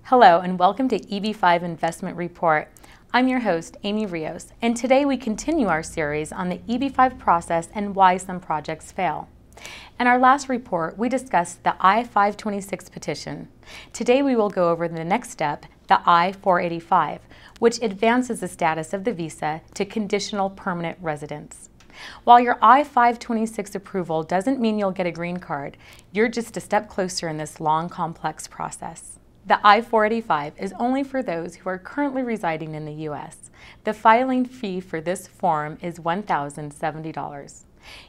Hello and welcome to EB-5 Investment Report. I'm your host, Aimee Rios, and today we continue our series on the EB-5 process and why some projects fail. In our last report, we discussed the I-526 petition. Today we will go over the next step, the I-485, which advances the status of the visa to conditional permanent residence. While your I-526 approval doesn't mean you'll get a green card, you're just a step closer in this long, complex process. The I-485 is only for those who are currently residing in the U.S. The filing fee for this form is $1,070.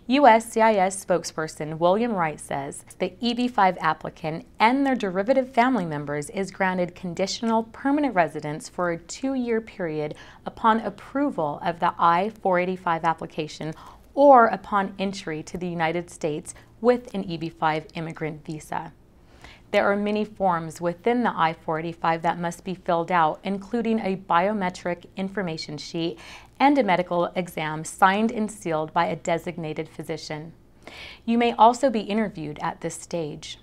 USCIS spokesperson William Wright says the EB-5 applicant and their derivative family members is granted conditional permanent residence for a 2-year period upon approval of the I-485 application or upon entry to the United States with an EB-5 immigrant visa. There are many forms within the I-485 that must be filled out, including a biometric information sheet and a medical exam signed and sealed by a designated physician. You may also be interviewed at this stage.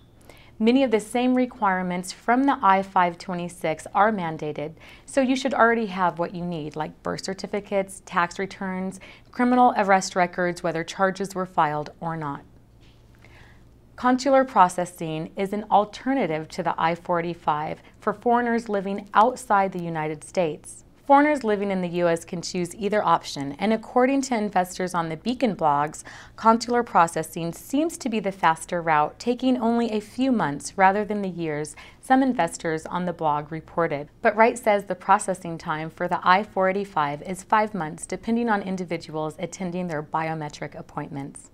Many of the same requirements from the I-526 are mandated, so you should already have what you need, like birth certificates, tax returns, criminal arrest records, whether charges were filed or not. Consular processing is an alternative to the I-485 for foreigners living outside the United States. Foreigners living in the U.S. can choose either option, and according to investors on the Beacon blogs, consular processing seems to be the faster route, taking only a few months rather than the years some investors on the blog reported. But Wright says the processing time for the I-485 is 5 months, depending on individuals attending their biometric appointments.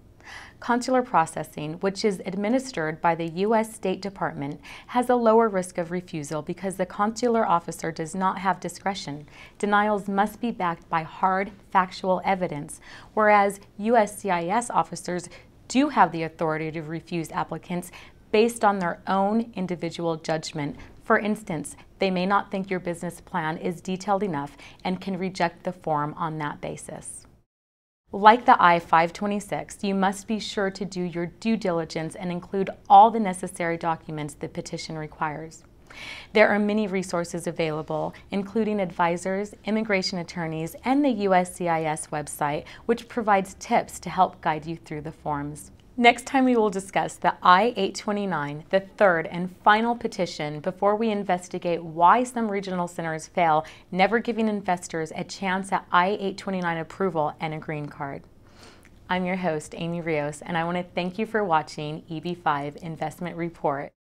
Consular processing, which is administered by the U.S. State Department, has a lower risk of refusal because the consular officer does not have discretion. Denials must be backed by hard, factual evidence, whereas USCIS officers do have the authority to refuse applicants based on their own individual judgment. For instance, they may not think your business plan is detailed enough and can reject the form on that basis. Like the I-526, you must be sure to do your due diligence and include all the necessary documents the petition requires. There are many resources available, including advisors, immigration attorneys, and the USCIS website, which provides tips to help guide you through the forms. Next time we will discuss the I-829, the third and final petition, before we investigate why some regional centers fail, never giving investors a chance at I-829 approval and a green card. I'm your host, Aimee Rios, and I want to thank you for watching EB-5 Investment Report.